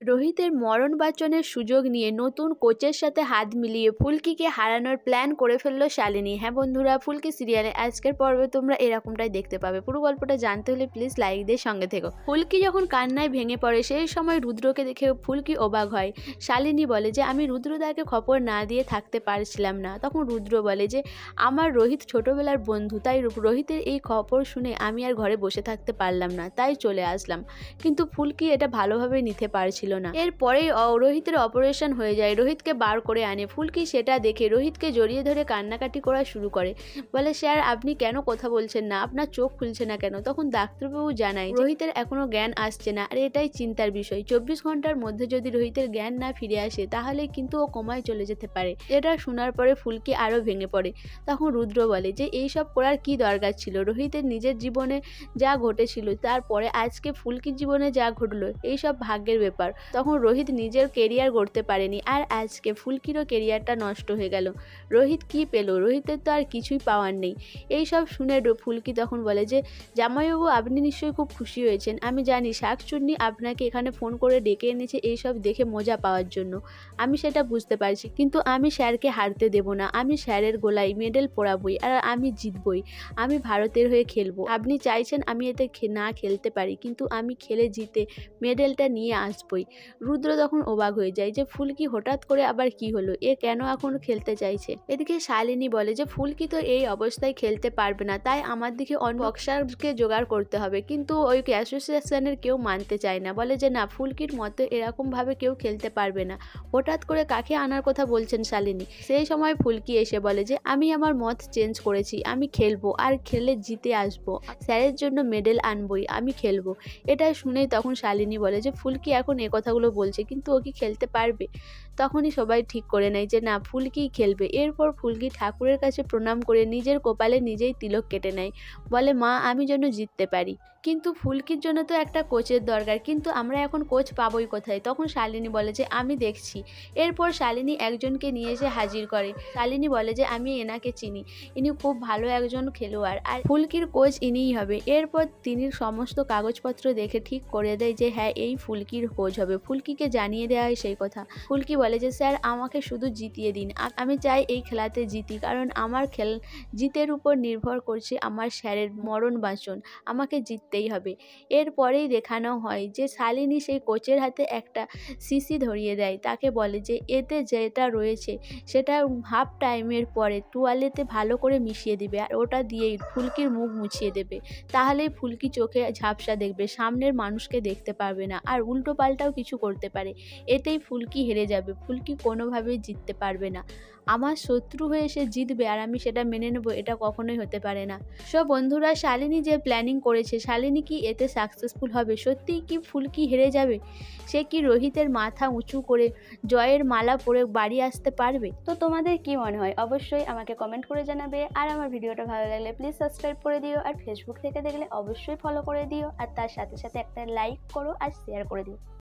রোহিতের মরণ বাঁচানোর সুযোগ নিয়ে নতুন কোচের সাথে হাত মিলিয়ে ফুলকিকে হারানোর প্ল্যান করে ফেললো শালিনী। হ্যাঁ বন্ধুরা, ফুলকি সিরিয়ালে আজকের পর্বে তোমরা এরকমটাই দেখতে পাবে। পুরো গল্পটা জানতে হলে প্লিজ লাইক দিয়ে সঙ্গে থেকো। ফুলকি যখন কান্নায় ভেঙে পড়ে সেই সময় রুদ্রকে দেখে ফুলকি অবাক হয়। শালিনী বলে যে আমি রুদ্রদাকে খবর না দিয়ে থাকতে পারছিলাম না। তখন রুদ্র বলে যে আমার রোহিত ছোটবেলার বন্ধু, তাই রোহিতের এই খবর শুনে আমি আর ঘরে বসে থাকতে পারলাম না, তাই চলে আসলাম। কিন্তু ফুলকি এটা ভালোভাবে নিতে পারছিল না। এরপরেই রোহিতের অপারেশন হয়ে যায়, রোহিতকে বার করে আনে। ফুলকি সেটা দেখে রোহিতকে জড়িয়ে ধরে কান্নাকাটি করা শুরু করে। বলে স্যার আপনি কেন কথা বলছেন না, আপনার চোখ খুলছে না কেন? তখন ডাক্তারবাবু জানায় রোহিতের এখনো জ্ঞান আসছে না, আর এটাই চিন্তার বিষয়। 24 ঘন্টার মধ্যে যদি রোহিতের জ্ঞান না ফিরে আসে তাহলে কিন্তু ও কোমায় চলে যেতে পারে। এটা শোনার পরে ফুলকি আরো ভেঙে পড়ে। তখন রুদ্র বলে যে এইসব করার কি দরকার ছিল? রোহিতের নিজের জীবনে যা ঘটেছিল তারপরে আজকে ফুলকির জীবনে যা ঘটলো এইসব ভাগ্যের ব্যাপার। তখন রোহিত নিজের কেরিয়ার গড়তে পারেনি, আর আজকে ফুলকিরও কেরিয়ারটা নষ্ট হয়ে গেল। রোহিত কি পেল? রোহিতের তো আর কিছুই পাওয়ার নেই। এই সব শুনে ফুলকি তখন বলে যে জামাইবাবু আপনি নিশ্চয়ই খুব খুশি হয়েছেন, আমি জানি শাকচুন্নি আপনাকে এখানে ফোন করে ডেকে এনেছে এইসব দেখে মজা পাওয়ার জন্য, আমি সেটা বুঝতে পারছি, কিন্তু আমি স্যারকে হারতে দেব না। আমি স্যারের গলায় মেডেল পরাবই, আর আমি জিতবই। আমি ভারতের হয়ে খেলবো। আপনি চাইছেন আমি এতে না খেলতে পারি, কিন্তু আমি খেলে জিতে মেডেলটা নিয়ে আসবই। রুদ্র তখন অবাক হয়ে যায় যে ফুলকি হঠাৎ করে আবার কি হলো, এ কেন এখন খেলতে চাইছে। এদিকে শালিনী বলে যে ফুলকি তো এই অবস্থায় খেলতে পারবে না, তাই আমার দিকে অন্য বক্সারকে জোগাড় করতে হবে। কিন্তু ওই অ্যাসোসিয়েশনের কেউ মানতে চায় না, বলে যে না, ফুলকির মতো এরকম ভাবে কেউ খেলতে পারবে না। হঠাৎ করে কাকে আনার কথা বলছেন শালিনী? সেই সময় ফুলকি এসে বলে যে আমি আমার মত চেঞ্জ করেছি, আমি খেলবো, আর খেলে জিতে আসবো, স্যারের জন্য মেডেল আনবই, আমি খেলবো। এটা শুনেই তখন শালিনী বলে যে ফুলকি এখন এ কথাগুলো বলছে, কিন্তু ও কি খেলতে পারবে? তখনই সবাই ঠিক করে নেয় যে না, ফুলকিই খেলবে। এরপর ফুলকি ঠাকুরের কাছে প্রণাম করে নিজের কপালে নিজেই তিলক কেটে নেয়। বলে মা আমি যেন জিততে পারি। কিন্তু ফুলকির জন্য তো একটা কোচের দরকার, কিন্তু আমরা এখন কোচ পাবোই কোথায়? তখন শালিনী বলে যে আমি দেখছি। এরপর শালিনী একজনকে নিয়ে এসে হাজির করে। শালিনী বলে যে আমি এনাকে চিনি, ইনি খুব ভালো একজন খেলোয়াড়, আর ফুলকির কোচ ইনিই হবে। এরপর তিনি সমস্ত কাগজপত্র দেখে ঠিক করে দেয় যে হ্যাঁ এই ফুলকির কোচ হবে। ফুলকিকে জানিয়ে দেওয়া হয় সেই কথা। ফুলকি বলে যে স্যার আমাকে শুধু জিতিয়ে দিন, আমি চাই এই খেলাতে জিতি, কারণ আমার জিতের উপর নির্ভর করছে আমার স্যারের মরণ বাঁচন, আমাকে জিততেই হবে। এরপরেই দেখানো হয় যে শালিনী সেই কোচের হাতে একটা শিশি ধরিয়ে দেয়, তাকে বলে যে এতে যেটা রয়েছে সেটা হাফ টাইমের পরে তোয়ালেতে ভালো করে মিশিয়ে দিবে, আর ওটা দিয়েই ফুলকির মুখ মুছিয়ে দেবে। তাহলেই ফুলকি চোখে ঝাপসা দেখবে, সামনের মানুষকে দেখতে পারবে না, আর উল্টো পাল্টাও কিছু করতে পারে। এতেই ফুলকি হেরে যাবে, ফুলকি কোনোভাবেই জিততে পারবে না। আমার শত্রু হয়ে সে জিতবে আর আমি সেটা মেনে নেবো, এটা কখনোই হতে পারে না। সব বন্ধুরা, শালিনী যে প্ল্যানিং করেছে, শালিনী কি এতে সাকসেসফুল হবে? সত্যিই কি ফুলকি হেরে যাবে? সে কি রোহিতের মাথা উঁচু করে জয়ের মালা পরে বাড়ি আসতে পারবে? তো তোমাদের কি মনে হয় অবশ্যই আমাকে কমেন্ট করে জানাবে। আর আমার ভিডিওটা ভালো লাগলে প্লিজ সাবস্ক্রাইব করে দিও, আর ফেসবুক থেকে দেখলে অবশ্যই ফলো করে দিও, আর তার সাথে সাথে একটা লাইক করো আর শেয়ার করে দিও।